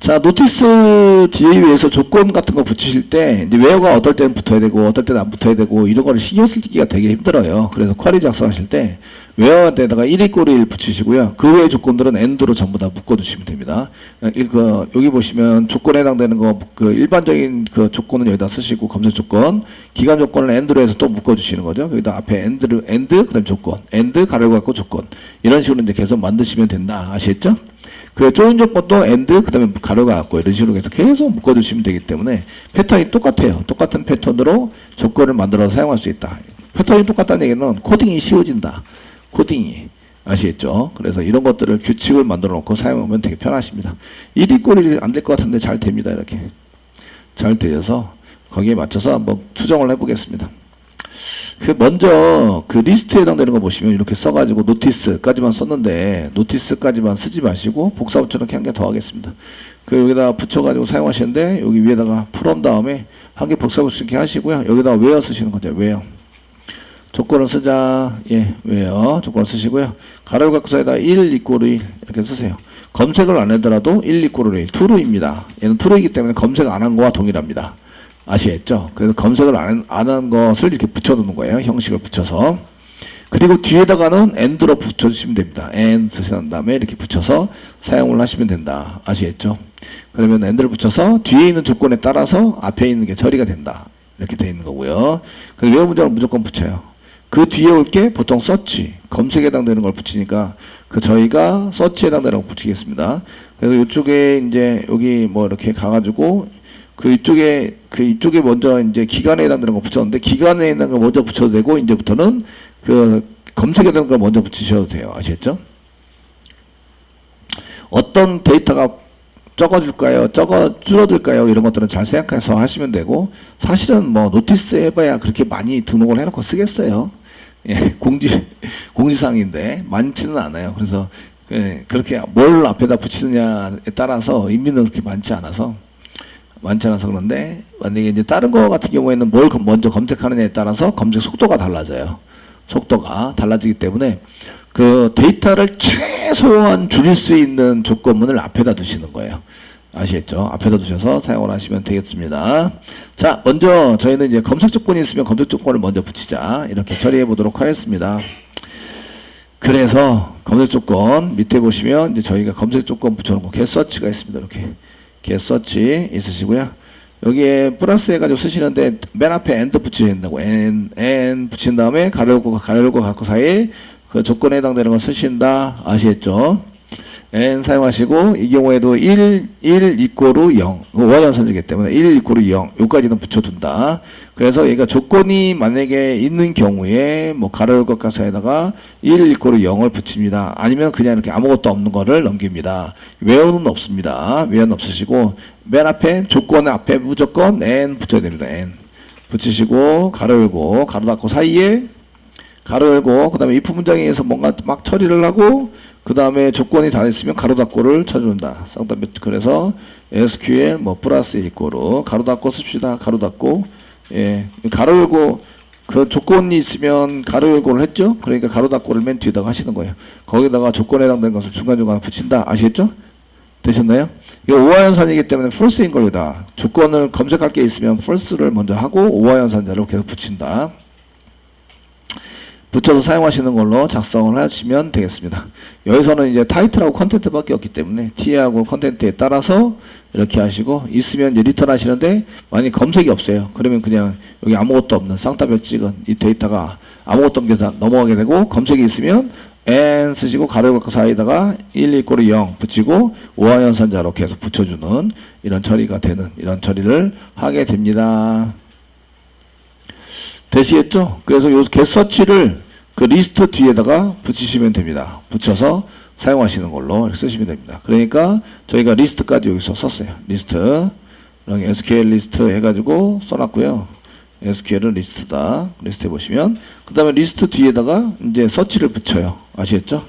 자, 노티스 뒤에 위해서 조건 같은 거 붙이실 때, 이제 웨어가 어떨 때는 붙어야 되고, 어떨 때는 안 붙어야 되고, 이런 거를 신경 쓰기가 되게 힘들어요. 그래서 쿼리 작성하실 때, 웨어에다가 1 이꼬르 1 붙이시고요. 그 외의 조건들은 AND로 전부 다 묶어두시면 됩니다. 여기 보시면 조건에 해당되는 거, 그 일반적인 그 조건은 여기다 쓰시고, 검색 조건, 기간 조건을 AND로 해서 또 묶어주시는 거죠. 여기다 앞에 AND, 그 다음에 조건, AND, 가로를 갖고 조건. 이런 식으로 이제 계속 만드시면 된다. 아시겠죠? 그 조인 조건도 AND 그 다음에 가로가 갖고 이런 식으로 해서 계속 묶어주시면 되기 때문에 패턴이 똑같아요. 똑같은 패턴으로 조건을 만들어서 사용할 수 있다. 패턴이 똑같다는 얘기는 코딩이 쉬워진다. 코딩이. 아시겠죠? 그래서 이런 것들을 규칙을 만들어 놓고 사용하면 되게 편하십니다. 1이 꼴이 안 될 것 같은데 잘 됩니다. 이렇게. 잘 되어서 거기에 맞춰서 한번 수정을 해보겠습니다. 먼저 그 리스트에 해당되는 거 보시면 이렇게 써가지고 노티스까지만 썼는데 노티스까지만 쓰지 마시고 복사 붙여 이렇게 한 개 더 하겠습니다. 여기다 붙여가지고 사용하시는데 여기 위에다가 from 다음에 한 개 복사 붙여 이렇게 하시고요. 여기다 where 쓰시는 거죠. where. 조건을 쓰자. 예, where. 조건을 쓰시고요. 가로를 갖고서에다 1 이꼬르 1 이렇게 쓰세요. 검색을 안 하더라도 1 이꼬르 1 true입니다. 얘는 true이기 때문에 검색 안 한 거와 동일합니다. 아시겠죠? 그래서 검색을 안 한 것을 이렇게 붙여두는 거예요. 형식을 붙여서. 그리고 뒤에다가는 AND로 붙여주시면 됩니다. AND 쓰신 다음에 이렇게 붙여서 사용을 하시면 된다. 아시겠죠? 그러면 AND를 붙여서 뒤에 있는 조건에 따라서 앞에 있는 게 처리가 된다. 이렇게 되어 있는 거고요. 그래서 외워 문장을 무조건 붙여요. 그 뒤에 올 게 보통 서치, 검색에 해당되는 걸 붙이니까 저희가 서치에 해당되는 걸 붙이겠습니다. 그래서 이쪽에 이제 여기 뭐 이렇게 가가지고 이쪽에 먼저 이제 기간에 해당되는 거 붙였는데 기간에 해당되는 거 먼저 붙여도 되고 이제부터는 검색에 해당되는 걸 먼저 붙이셔도 돼요. 아시겠죠? 어떤 데이터가 적어질까요? 줄어들까요? 이런 것들은 잘 생각해서 하시면 되고 사실은 뭐 노티스 해봐야 그렇게 많이 등록을 해놓고 쓰겠어요. 예, 공지사항인데 많지는 않아요. 그래서 그렇게 뭘 앞에다 붙이느냐에 따라서 의미는 그렇게 많지 않아서 그런데 만약에 이제 다른 거 같은 경우에는 뭘 먼저 검색하느냐에 따라서 검색 속도가 달라져요. 속도가 달라지기 때문에 그 데이터를 최소한 줄일 수 있는 조건문을 앞에다 두시는 거예요. 아시겠죠? 앞에다 두셔서 사용을 하시면 되겠습니다. 자, 먼저 저희는 이제 검색 조건이 있으면 검색 조건을 먼저 붙이자. 이렇게 처리해 보도록 하겠습니다. 그래서 검색 조건 밑에 보시면 이제 저희가 검색 조건 붙여놓고 get search가 있습니다. 이렇게. get search 있으시고요. 여기에 플러스 해가지고 쓰시는데 맨 앞에 and 붙여야 된다고. and 붙인 다음에 가로열고 갖고 사이에 그 조건에 해당되는 거 쓰신다. 아시겠죠? and 사용하시고 이 경우에도 1 이꼬르 0 우화연산지기 때문에 1 이꼬르 0 요까지는 붙여둔다. 그래서 얘가 조건이 만약에 있는 경우에 뭐 가로열 것 가사에다가 1 이꼬르 0을 붙입니다. 아니면 그냥 이렇게 아무것도 없는 거를 넘깁니다. where는 없습니다. where는 없으시고 맨 앞에 조건 앞에 무조건 and 붙여야 됩니다. and 붙이시고 가로 열고 가로 닫고 사이에 가로 열고 그 다음에 if 문장에 의해서 뭔가 막 처리를 하고 그 다음에 조건이 다 됐으면 가로 닫고를 쳐준다. 그래서 SQL 뭐 플러스 이꼬르 가로 닫고 씁시다. 가로 닫고 예 가로 열고 그 조건이 있으면 가로 열고를 했죠. 그러니까 가로 닫고를 맨 뒤에다가 하시는 거예요. 거기다가 조건에 해당되는 것을 중간중간 붙인다. 아시겠죠? 되셨나요? 이거 오화연산이기 때문에 false인 겁니다. 조건을 검색할 게 있으면 false를 먼저 하고 오화연산자를 계속 붙인다. 붙여서 사용하시는 걸로 작성을 하시면 되겠습니다. 여기서는 이제 타이틀하고 컨텐트밖에 없기 때문에 T하고 컨텐트에 따라서 이렇게 하시고 있으면 이제 리턴 하시는데 만약 검색이 없어요. 그러면 그냥 여기 아무것도 없는 쌍따별 찍은 이 데이터가 아무것도 없는 게 넘어가게 되고 검색이 있으면 and 쓰시고 가로 열고 사이에다가 1 이꼬르 0 붙이고 오화연산자로 계속 붙여주는 이런 처리가 되는 이런 처리를 하게 됩니다. 되시겠죠? 그래서 요 get search를 그 리스트 뒤에다가 붙이시면 됩니다. 붙여서 사용하시는 걸로 이렇게 쓰시면 됩니다. 그러니까 저희가 리스트까지 여기서 썼어요. 리스트 이렇게 SQL 리스트 해가지고 써놨고요. SQL은 리스트다. 리스트 해보시면 그 다음에 리스트 뒤에다가 이제 서치를 붙여요. 아시겠죠?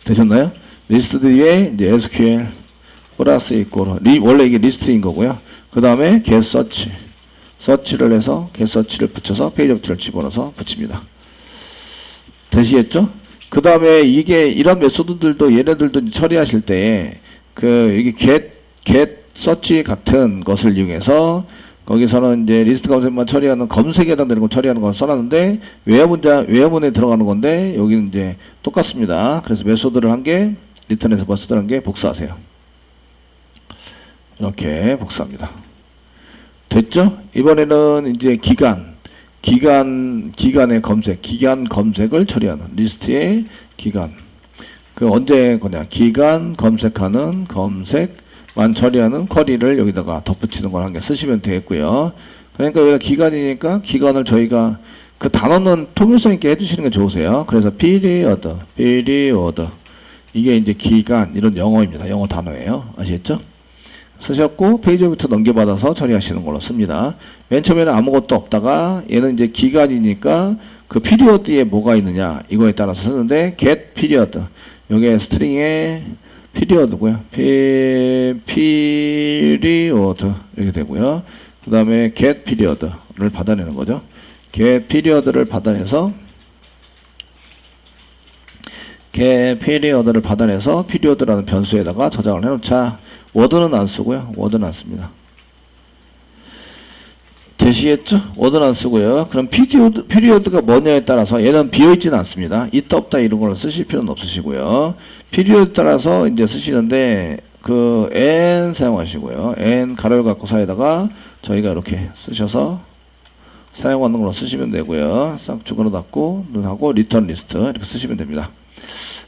되셨나요? 리스트 뒤에 이제 SQL 플러스 이꼬르 원래 이게 리스트인 거고요. 그 다음에 get search 서치를 해서 get search를 붙여서 페이지 업트를 집어넣어서 붙입니다. 되시겠죠? 그 다음에 이게 이런 메소드들도 얘네들도 처리하실 때 이게 get search 같은 것을 이용해서 거기서는 이제 리스트 검색만 처리하는 검색에 해당되는 걸 처리하는 걸 써놨는데 외화문에 들어가는 건데 여기는 이제 똑같습니다. 그래서 메소드를 한 개, 리턴에서 메소드를 한 개 복사하세요. 이렇게 복사합니다. 됐죠? 이번에는 이제 기간의 검색, 기간 검색을 처리하는 리스트의 기간. 그 언제 거냐? 기간 검색하는 검색만 처리하는 쿼리를 여기다가 덧붙이는 걸 한 개 쓰시면 되겠고요. 그러니까 여기가 기간이니까 기간을 저희가 그 단어는 통일성 있게 해주시는 게 좋으세요. 그래서 period 이게 이제 기간 이런 영어입니다. 영어 단어예요. 아시겠죠? 쓰셨고 페이지부터 넘겨받아서 처리하시는 걸로 씁니다. 맨 처음에는 아무것도 없다가 얘는 이제 기간이니까 그 period에 뭐가 있느냐 이거에 따라서 쓰는데 get period 여기에 스트링에 period고요. period 이렇게 되고요. 그 다음에 get period를 받아내는 거죠. get period를 받아내서 period라는 변수에다가 저장을 해놓자. 워드는 안 쓰고요. 워드는 안 씁니다. 되시겠죠? 워드는 안 쓰고요. 그럼 피리어드가 뭐냐에 따라서 얘는 비어있지는 않습니다. 있다 없다 이런 걸 쓰실 필요는 없으시고요. 피리어드 따라서 이제 쓰시는데 그 n 사용하시고요. n 가로를 갖고 사이에다가 저희가 이렇게 쓰셔서 사용하는 걸로 쓰시면 되고요. 싹 주거로 닫고 눈하고 리턴 리스트 이렇게 쓰시면 됩니다.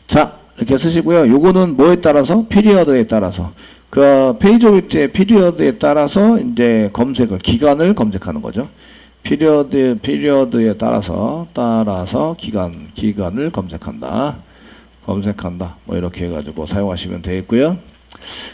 자 이렇게 쓰시고요. 요거는 뭐에 따라서? 피리어드에 따라서 그 페이지 오브젝트의 피리어드에 따라서 이제 검색을 기간을 검색하는 거죠. 피리어드에 따라서 기간을 검색한다. 뭐 이렇게 해가지고 사용하시면 되겠고요.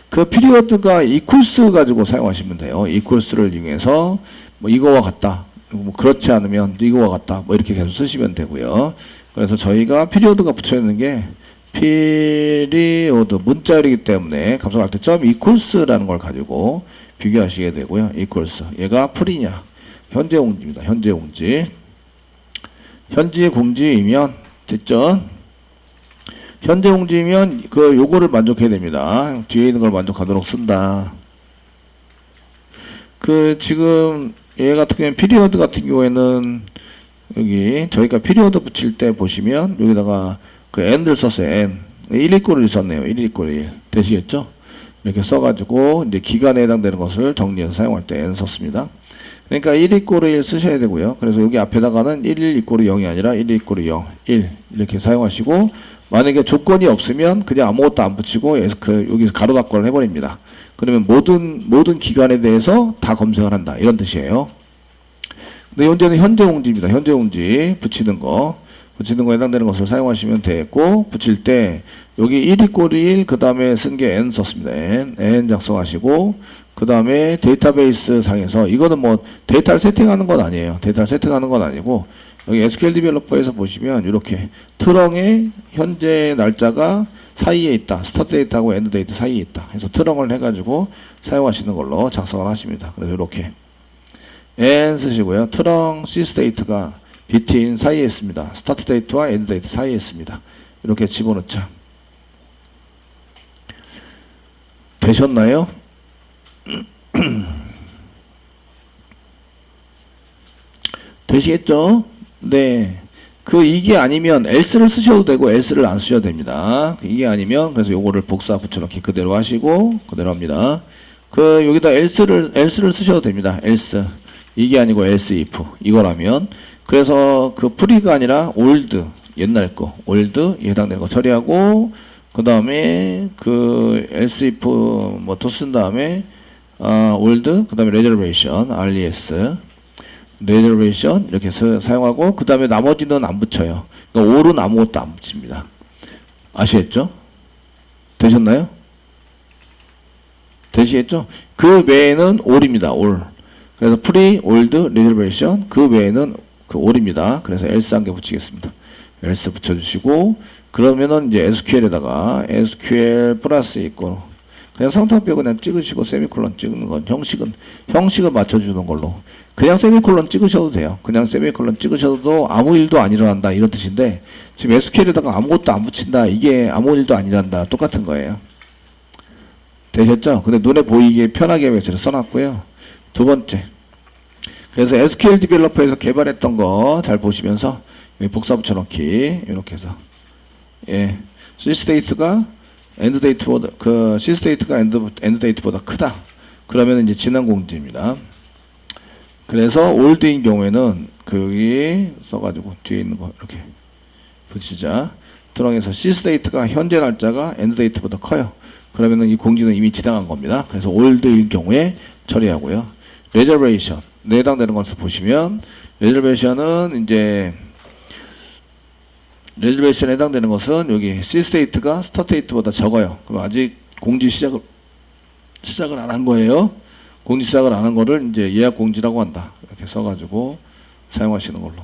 그 피리어드가 equals 가지고 사용하시면 돼요. equals를 이용해서 뭐 이거와 같다. 뭐 그렇지 않으면 이거와 같다. 뭐 이렇게 계속 쓰시면 되고요. 그래서 저희가 피리어드가 붙여 있는 게 피리오드 문자열이기 때문에 감소할 때 점 equals라는 걸 가지고 비교하시게 되고요. equals 얘가 풀이냐 현재 공지입니다. 현재 공지이면 됐죠? 현재 공지이면 그 요거를 만족해야 됩니다. 뒤에 있는 걸 만족하도록 쓴다. 그 지금 얘 같은 경우에 피리오드 같은 경우에는 여기 저희가 피리오드 붙일 때 보시면 여기다가 그 n을 썼어요. n 1 썼네요. 1 되시겠죠? 이렇게 써가지고 이제 기간에 해당되는 것을 정리해서 사용할 때 n 썼습니다. 그러니까 1 쓰셔야 되고요. 그래서 여기 앞에다가는 1 0이 아니라 1 0 1 이렇게 사용하시고 만약에 조건이 없으면 그냥 아무것도 안 붙이고 여기서 가로 닫고를 해버립니다. 그러면 모든 기간에 대해서 다 검색을 한다 이런 뜻이에요. 근데 현재는 현재 공지입니다. 현재 공지 붙이는 거에 해당되는 것을 사용하시면 되겠고 붙일 때 여기 1 그 다음에 쓴 게 n 썼습니다. n 작성하시고 그 다음에 데이터베이스 상에서 이거는 뭐 데이터를 세팅하는 건 아니에요. 데이터를 세팅하는 건 아니고 여기 SQL 디벨로퍼에서 보시면 이렇게 트렁에 현재 날짜가 사이에 있다. 스타트 데이트하고 엔드 데이트 사이에 있다. 그래서 트렁을 해가지고 사용하시는 걸로 작성을 하십니다. 그래서 이렇게 n 쓰시고요. 트렁 시스데이트가 between 사이에 있습니다. 스타트 데이트와 엔드 데이트 사이에 있습니다. 이렇게 집어넣자. 되셨나요? 되시겠죠? 네. 이게 아니면 else를 쓰셔도 되고 else를 안 쓰셔도 됩니다. 이게 아니면 그래서 요거를 복사 붙여넣기 그대로 하시고 그대로 합니다. 여기다 else를 쓰셔도 됩니다. else. 이게 아니고 else if 이거라면 그래서 풀이가 아니라 old 옛날 거 old 해당되는 거 처리하고 그 다음에 else if 뭐 또 쓴 다음에 old 그 다음에 reservation res reservation 이렇게 사용하고 그 다음에 나머지는 안 붙여요. 그러니까 all은 아무것도 안 붙입니다. 아시겠죠? 되셨나요? 되시겠죠? 그 외에는 all입니다. all. 그래서 free, old, reservation 그 외에는 all입니다. 그래서 else 한 개 붙이겠습니다. else 붙여주시고 그러면은 이제 SQL에다가 SQL 플러스 있고 그냥 상타표 그냥 찍으시고 세미콜론 찍는 건 형식을 맞춰주는 걸로 그냥 세미콜론 찍으셔도 돼요. 그냥 세미콜론 찍으셔도 아무 일도 안 일어난다 이런 뜻인데 지금 SQL에다가 아무것도 안 붙인다 이게 아무 일도 안 일어난다 똑같은 거예요. 되셨죠? 근데 눈에 보이게 편하게 위해서 써놨고요. 두 번째. 그래서 SQL 디벨로퍼에서 개발했던 거 잘 보시면서 복사 붙여넣기 이렇게 해서 예, 시스테이트가 엔드데이트보다 시스테이트가 엔드데이트보다 크다. 그러면 이제 지난 공지입니다. 그래서 올드인 경우에는 여기 써가지고 뒤에 있는 거 이렇게 붙이자. 드렁에서 시스테이트가 현재 날짜가 엔드데이트보다 커요. 그러면은 이 공지는 이미 지나간 겁니다. 그래서 올드일 경우에 처리하고요. 레저베이션 해당되는 것을 보시면 레저베이션은 이제 레저베이션에 해당되는 것은 여기 시스테이트가 스타테이트보다 적어요. 그럼 아직 공지 시작을 안 한 거예요. 공지 시작을 안 한 거를 이제 예약 공지라고 한다. 이렇게 써가지고 사용하시는 걸로.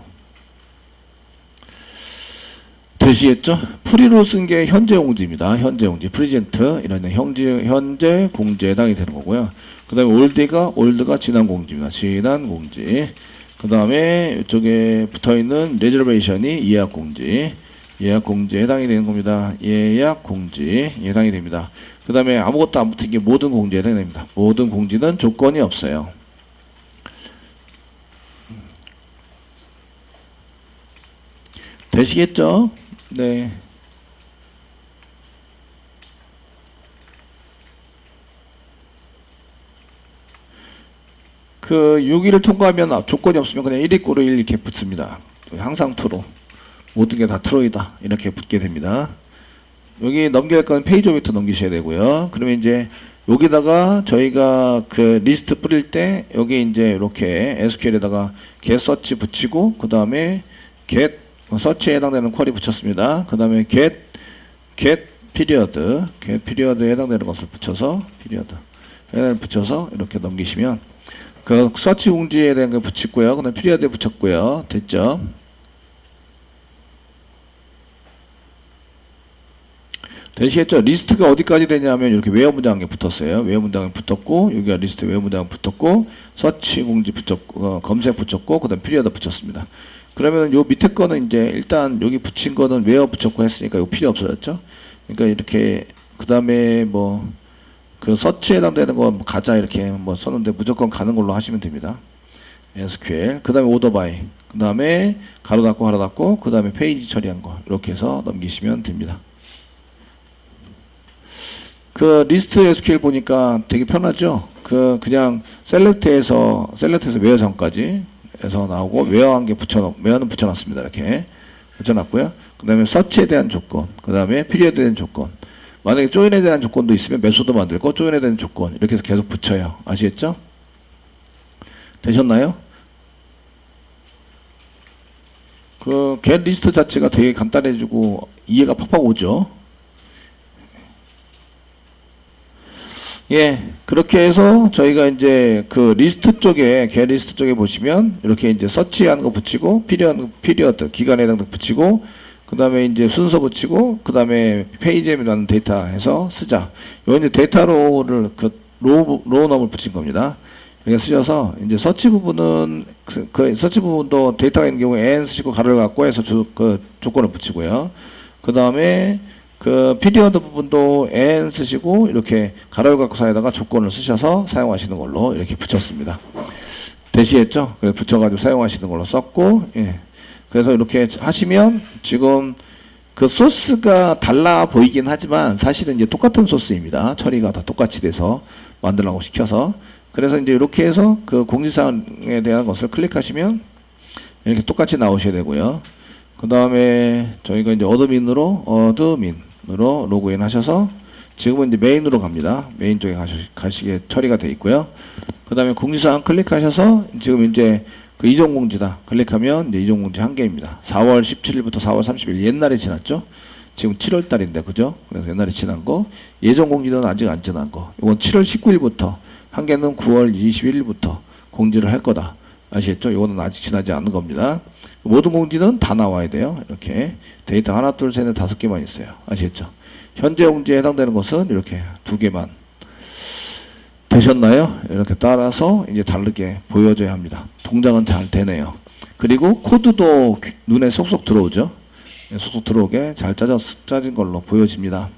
되시겠죠? 프리로 쓴 게 현재 공지입니다. 현재 공지, 프리젠트 이런 현재 공지에 해당이 되는 거고요. 그 다음에 올드가 지난 공지입니다. 지난 공지. 그 다음에 이쪽에 붙어있는 레저베이션이 예약 공지에 해당이 되는 겁니다. 예약 공지에 해당이 됩니다. 그 다음에 아무것도 안 붙은 게 모든 공지에 해당이 됩니다. 모든 공지는 조건이 없어요. 되시겠죠? 네. 그 6일을 통과하면 조건이 없으면 그냥 1 이꼬르 1 이렇게 붙습니다. 항상 트루. 모든 게 다 트루이다. 이렇게 붙게 됩니다. 여기 넘겨야 할 건 페이지 오비터 넘기셔야 되고요. 그러면 이제 여기다가 저희가 그 리스트 뿌릴 때 여기 이제 이렇게 SQL에다가 get search 붙이고 그 다음에 get search에 해당되는 쿼리 붙였습니다. 그 다음에 get period에 해당되는 것을 붙여서 이렇게 넘기시면 그 서치 공지에 대한 거 붙이고요. 그 다음에 period에 붙였고요. 됐죠? 되시겠죠? 리스트가 어디까지 되냐면 이렇게 웨어 문장에 붙었어요. 웨어 문장에 붙었고 여기가 리스트 웨어 문장 붙었고 서치 공지 붙였고 검색 붙였고 그 다음 피리어드 붙였습니다. 그러면 요 밑에 거는 이제 일단 여기 붙인 거는 웨어 붙였고 했으니까 이거 필요 없어졌죠. 그러니까 이렇게 그 다음에 뭐 그 서치에 해당되는 거 가자 이렇게 뭐 썼는데 무조건 가는 걸로 하시면 됩니다. SQL 그 다음에 오더 바이 그 다음에 가로 닫고 그 다음에 페이지 처리한 거 이렇게 해서 넘기시면 됩니다. 그 리스트 SQL 보니까 되게 편하죠. 그냥 셀렉트에서 웨어 전까지 해서 나오고 웨어는 붙여놨습니다. 이렇게 붙여놨고요. 그 다음에 서치에 대한 조건, 그 다음에 피리어드에 대한 조건. 만약에 조인에 대한 조건도 있으면 메소드 만들고 조인에 대한 조건 이렇게 해서 계속 붙여요. 아시겠죠? 되셨나요? 그 get 리스트 자체가 되게 간단해지고 이해가 팍팍 오죠. 예, 그렇게 해서 저희가 이제 그 리스트 쪽에, get 리스트 쪽에 보시면 이렇게 이제 서치하는 거 붙이고, 피리어드, 기간에 해당 붙이고, 그 다음에 이제 순서 붙이고, 그 다음에 페이지에라는 데이터 해서 쓰자. 요 이제 데이터로를 로우넘을 붙인 겁니다. 이렇게 쓰셔서 이제 서치 부분은 그 서치 부분도 데이터가 있는 경우에 n 쓰시고 가로를 갖고 해서 그 조건을 붙이고요. 그 다음에 그 피리어드 부분도 n 쓰시고 이렇게 가로를 갖고 사이에다가 조건을 쓰셔서 사용하시는 걸로 이렇게 붙였습니다. 되시겠죠? 그래서 붙여가지고 사용하시는 걸로 썼고, 예. 그래서 이렇게 하시면 지금 그 소스가 달라 보이긴 하지만 사실은 이제 똑같은 소스입니다. 처리가 다 똑같이 돼서 만들라고 시켜서. 그래서 이제 이렇게 해서 그 공지사항에 대한 것을 클릭하시면 이렇게 똑같이 나오셔야 되고요. 그 다음에 저희가 이제 어드민으로 로그인 하셔서 지금은 이제 메인으로 갑니다. 메인 쪽에 가시게 처리가 되어 있고요. 그 다음에 공지사항 클릭하셔서 지금 이제 그 이전 공지다. 클릭하면 이제 이전 공지 한 개입니다. 4월 17일부터 4월 30일 옛날에 지났죠. 지금 7월 달인데 그죠? 그래서 옛날에 지난 거. 예전 공지는 아직 안 지난 거. 이건 7월 19일부터 한 개는 9월 21일부터 공지를 할 거다. 아시겠죠? 이거는 아직 지나지 않은 겁니다. 모든 공지는 다 나와야 돼요. 이렇게 데이터 하나, 둘, 셋, 넷, 5개만 있어요. 아시겠죠? 현재 공지에 해당되는 것은 이렇게 2개만 되셨나요? 이렇게 따라서 이제 다르게 보여줘야 합니다. 동작은 잘 되네요. 그리고 코드도 눈에 쏙쏙 들어오죠? 쏙쏙 들어오게 잘 짜진 걸로 보여집니다.